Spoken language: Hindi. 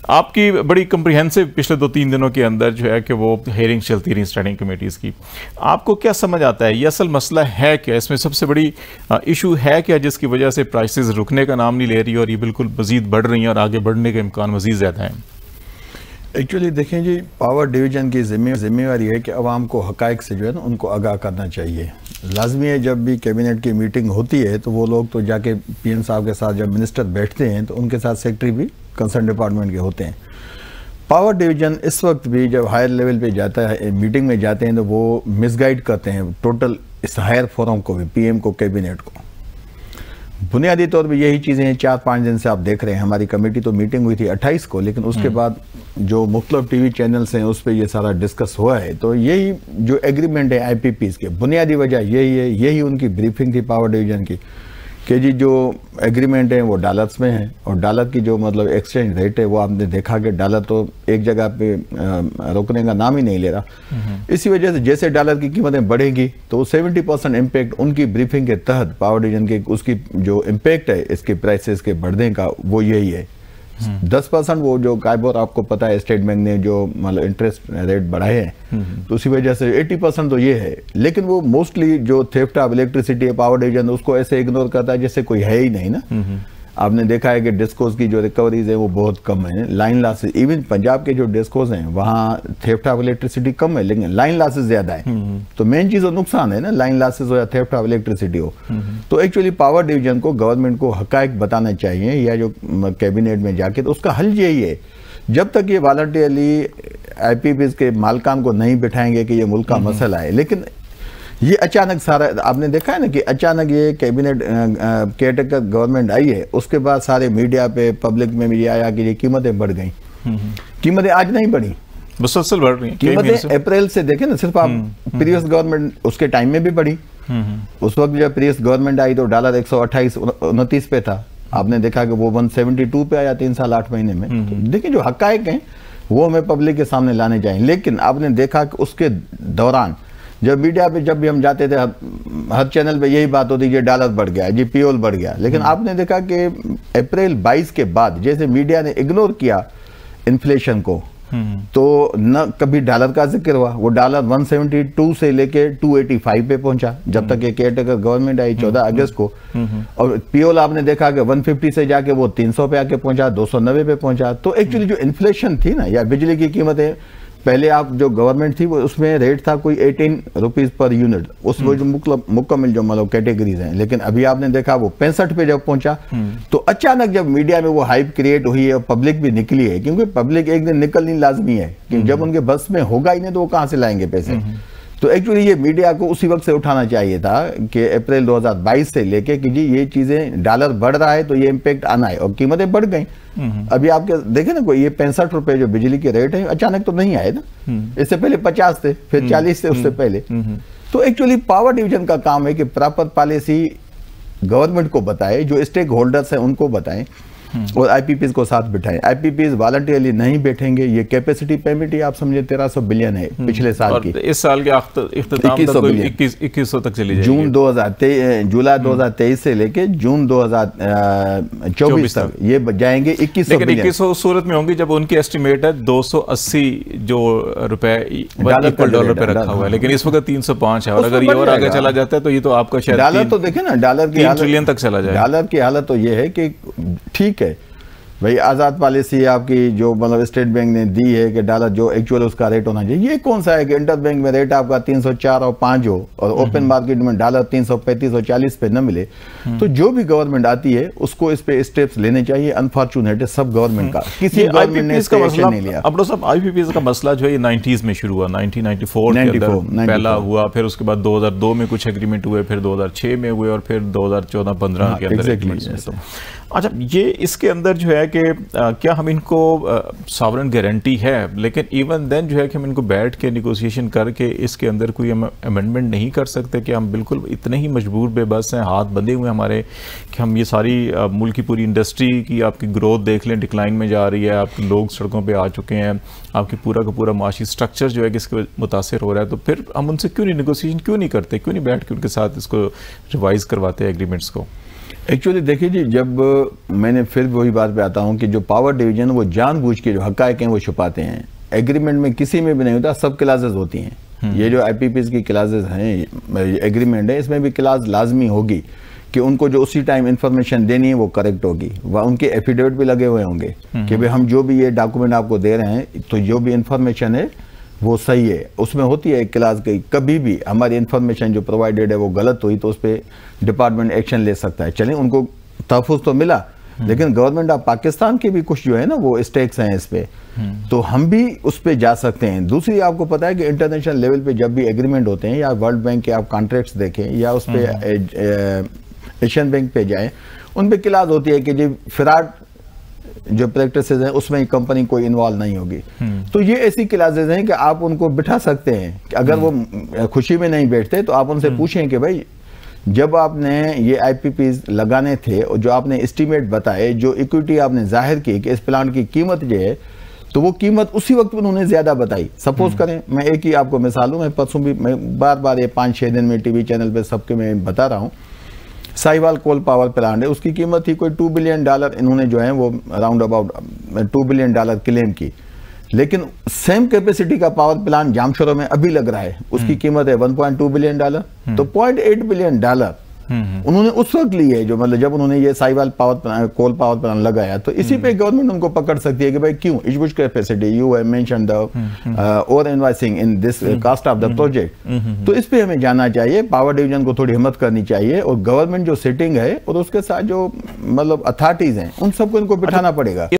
आपकी बड़ी कम्प्रिहेंसिव पिछले 2-3 दिनों के अंदर जो है कि वो हेयरिंग चलती रही स्टैंडिंग कमेटीज़ की, आपको क्या समझ आता है ये असल मसला है क्या? इसमें सबसे बड़ी इशू है क्या जिसकी वजह से प्राइसेस रुकने का नाम नहीं ले रही और ये बिल्कुल मज़ीद बढ़ रही हैं और आगे बढ़ने के इम्कान मज़ीद ज़्यादा हैं? एक्चुअली देखें जी, पावर डिवीज़न की जिम्मेवारी है कि अवाम को हक़ाइक़ से जो है ना उनको आगाह करना चाहिए। लाजमी है जब भी कैबिनेट की मीटिंग होती है तो वो लोग तो जाके पीएम साहब के साथ जब मिनिस्टर बैठते हैं तो उनके साथ सेक्रेटरी भी कंसर्न डिपार्टमेंट के होते हैं। पावर डिवीज़न इस वक्त भी जब हायर लेवल पे जाता है, मीटिंग में जाते हैं तो वो मिसगाइड करते हैं टोटल इस हायर फोरम को भी, पीएम को, कैबिनेट को। बुनियादी तौर पर यही चीज़ें हैं। 4-5 दिन से आप देख रहे हैं, हमारी कमेटी तो मीटिंग हुई थी 28 को, लेकिन उसके बाद जो मुख्तलिफ टीवी चैनल्स हैं उस पर यह सारा डिस्कस हुआ है। तो यही जो एग्रीमेंट है IPPs के, बुनियादी वजह यही है, यही उनकी ब्रीफिंग थी पावर डिवीज़न की कि जी जो एग्रीमेंट है वो डॉलर्स में है और डॉलर की जो मतलब एक्सचेंज रेट है वो आपने देखा कि डॉलर तो एक जगह पे रुकने का नाम ही नहीं ले रहा। इसी वजह से जैसे डॉलर की कीमतें बढ़ेंगी तो 70% इम्पैक्ट उनकी ब्रीफिंग के तहत पावर डिवीजन के उसकी जो इम्पैक्ट है इसके प्राइसेस के बढ़ने का वो यही है। 10% वो जो काइबोर आपको पता है स्टेट बैंक ने जो मतलब इंटरेस्ट रेट बढ़ाए हैं तो उसी वजह से 80% तो ये है। लेकिन वो मोस्टली जो थेफ्ट ऑफ इलेक्ट्रिसिटी है पावर डिवीजन उसको ऐसे इग्नोर करता है जैसे कोई है ही नहीं ना। आपने देखा है कि डिस्कोस की जो रिकवरीज है वो बहुत कम है, लाइन लॉसेस, इवन पंजाब के जो डिस्कोस हैं वहाँ थेफ्ट ऑफ इलेक्ट्रिसिटी कम है लेकिन लाइन लॉसेस ज्यादा है। तो मेन चीज नुकसान है ना, लाइन लॉसेस हो या थेफ्ट ऑफ इलेक्ट्रिसिटी हो। तो एक्चुअली पावर डिवीजन को गवर्नमेंट को हकायक बताना चाहिए या जो कैबिनेट में जाके, तो उसका हल यही है जब तक ये वॉलंटियरली IPPs के मालकान को नहीं बिठाएंगे कि ये मुल्क का मसला है। लेकिन ये अचानक सारा आपने देखा है ना कि अचानक ये कैबिनेट केयरटेकर गवर्नमेंट आई है, उसके बाद सारे मीडिया पे पब्लिक में भी ये आया कि ये कीमतें बढ़ गई। कीमतें आज नहीं बढ़ी, मुसलसल बढ़ रही हैं कीमतें। अप्रैल से देखें ना, सिर्फ आप प्रीवियस गवर्नमेंट उसके टाइम में भी बढ़ी। उस वक्त जब प्रीवियस गवर्नमेंट आई तो डॉलर 128-129 पे था, आपने देखा कि वो 172 पे आया 3 साल 8 महीने में। तो देखिए जो हकायक हैं वो हमें पब्लिक के सामने लाने चाहिए। लेकिन आपने देखा कि उसके दौरान जब मीडिया पे जब भी हम जाते थे हर चैनल पे यही बात होती है डॉलर बढ़ गया जी, पियोल बढ़ गया। लेकिन आपने देखा कि अप्रैल 22 के बाद जैसे मीडिया ने इग्नोर किया इन्फ्लेशन को तो न कभी डॉलर का जिक्र हुआ। वो डॉलर 172 से लेके 285 पे पहुंचा जब तक ये केयरटेकर गवर्नमेंट आई 14 अगस्त को। और पियोल आपने देखा कि 150 से जाके वो 300 पे आके पहुंचा, 290 पे पहुंचा। तो एक्चुअली जो इन्फ्लेशन थी ना, या बिजली की कीमतें पहले आप जो गवर्नमेंट थी वो उसमें रेट था कोई 18 रुपीज पर यूनिट, उसमें जो मुकम्मल जो मतलब कैटेगरीज हैं। लेकिन अभी आपने देखा वो 65 पे जब पहुंचा तो अचानक जब मीडिया में वो हाइप क्रिएट हुई है और पब्लिक भी निकली है, क्योंकि पब्लिक एक दिन निकलनी लाजमी है कि जब उनके बस में होगा ही नहीं तो वो कहां से लाएंगे पैसे। तो एक्चुअली ये मीडिया को उसी वक्त से उठाना चाहिए था कि अप्रैल 2022 से लेके कि जी ये चीजें डॉलर बढ़ रहा है तो ये इम्पैक्ट आना है और कीमतें बढ़ गई। अभी आपके देखे ना कोई ये 65 रुपए जो बिजली के रेट है अचानक तो नहीं आए ना, इससे पहले 50 थे, फिर 40 थे उससे पहले। तो एक्चुअली पावर डिवीजन का काम है कि प्रॉपर पॉलिसी गवर्नमेंट को बताए, जो स्टेक होल्डर्स हैं उनको बताएं और IPPs को साथ बिठाएं। IPPs वॉलंटियरली नहीं बैठेंगे। ये कैपेसिटी पेमेंट ही आप समझे 1300 बिलियन है पिछले साल की, इस साल के इख्तिताम तक 2100 तक चली जाएगी। जून 2023 जुलाई 2023 से लेके जून 2024 तक ये जाएंगे 2100 लेकिन 2100 सूरत में होंगी जब उनकी एस्टिमेट है 280 जो रुपए डॉलर पे रखा हुआ है, लेकिन इस वक्त 305 है और अगर ये और आगे चला जाता है तो ये तो आपका शायद डॉलर तो देखे ना, डॉलर की 3 ट्रिलियन तक चला जाए। डॉलर की हालत तो ये है कि ठीक है भाई आज़ाद पॉलिसी आपकी जो मतलब स्टेट बैंक ने दी है कि डॉलर जो एक्चुअल उसका रेट होना चाहिए। ये कौन सा है कि इंटर बैंक में रेट आपका 304 और 5 हो और ओपन मार्केट में डॉलर 335 और 40 पे न मिले। तो जो भी गवर्नमेंट आती है उसको इस पे स्टेप्स लेने चाहिए। अनफॉर्चुनेट है सब गवर्नमेंट का, किसी गवर्नमेंट ने इसका एक्शन नहीं लिया। अब साहब IPPs का मसला जो है 90s में शुरू हुआ, 1994 पहला हुआ, फिर उसके बाद 2002 में कुछ एग्रीमेंट हुए, फिर 2006 में हुए और फिर 2014-15 के अंदर। अच्छा, ये इसके अंदर जो है कि क्या हम इनको सॉवरेन गारंटी है, लेकिन इवन देन जो है कि हम इनको बैठ के निगोशिएशन करके इसके अंदर कोई हम अमेंडमेंट नहीं कर सकते कि हम बिल्कुल इतने ही मजबूर बेबस हैं, हाथ बंधे हुए हमारे कि हम ये सारी मुल्क की पूरी इंडस्ट्री की आपकी ग्रोथ देख लें, डिक्लाइन में जा रही है, आपके लोग सड़कों पर आ चुके हैं, आपकी पूरा का पूरा माशी स्ट्रक्चर जो है कि इसके मुतासर हो रहा है, तो फिर हम उनसे क्यों नहीं निगोशिएशन क्यों नहीं करते, क्यों नहीं बैठ के उनके साथ इसको रिवाइज करवाते हैं एग्रीमेंट्स को? एक्चुअली देखिए जी, जब मैंने फिर वही बात पे आता हूँ कि जो पावर डिवीजन वो जानबूझ के जो हकायक हैं वो छुपाते हैं। एग्रीमेंट में किसी में भी नहीं होता, सब क्लासेस होती हैं। ये जो आईपीपीज की क्लासेस हैं, एग्रीमेंट है, इसमें भी क्लास लाजमी होगी कि उनको जो उसी टाइम इंफॉर्मेशन देनी है वो करेक्ट होगी, वह उनके एफिडेविट भी लगे हुए होंगे कि भाई हम जो भी ये डॉक्यूमेंट आपको दे रहे हैं तो जो भी इंफॉर्मेशन है वो सही है। उसमें होती है एक क्लास की, कभी भी हमारी इंफॉर्मेशन जो प्रोवाइडेड है वो गलत हुई तो उस पर डिपार्टमेंट एक्शन ले सकता है। चलिए, उनको तहफ़्फ़ुज़ तो मिला, लेकिन गवर्नमेंट ऑफ पाकिस्तान के भी कुछ जो है ना वो स्टेक्स हैं इस पे, तो हम भी उस पे जा सकते हैं। दूसरी, आपको पता है कि इंटरनेशनल लेवल पे जब भी एग्रीमेंट होते हैं या वर्ल्ड बैंक के आप कॉन्ट्रैक्ट्स देखें या उस पे एशियन बैंक पे जाएं, उन पे क्लास होती है कि जी फ्रॉड जो प्रैक्टिसेस हैं उसमें कंपनी कोई इन्वॉल्व नहीं होगी। तो ये ऐसी क्लासेस हैं कि आप उनको बिठा सकते हैं कि अगर वो खुशी में नहीं बैठते तो आप उनसे पूछें कि भाई जब आपने ये आईपीपीज लगाने थे और जो आपने एस्टीमेट बताए, जो इक्विटी आपने जाहिर की कि इस प्लांट की कीमत जो है, तो वो कीमत उसी वक्त में उन्होंने ज्यादा बताई। सपोज करें, मैं एक ही आपको मिसाल दूं, मैं परसों भी मैं बार बार ये 5-6 दिन में टीवी चैनल पे सबके मैं बता रहा हूँ, साहिवाल कोल पावर प्लांट है, उसकी कीमत थी कोई $2 बिलियन, इन्होंने जो है वो अराउंड अबाउट $2 बिलियन क्लेम की। लेकिन सेम कैपेसिटी का पावर प्लांट जामशोरो में अभी लग रहा है, उसकी कीमत है $1.2 बिलियन, तो $0.8 बिलियन उन्होंने उस वक्त लिए, जो मतलब जब उन्होंने ये साहिवाल कोल पावर प्लांट लगाया। तो इसी पे गवर्नमेंट उनको पकड़ सकती है कि भाई क्यों is capacity you have mentioned the over invoicing in this cost of the project. तो इस पे हमें जानना चाहिए, पावर डिवीजन को थोड़ी हिम्मत करनी चाहिए और गवर्नमेंट जो सिटिंग है और उसके साथ जो मतलब अथॉरिटीज हैं उन सबको इनको बिठाना पड़ेगा।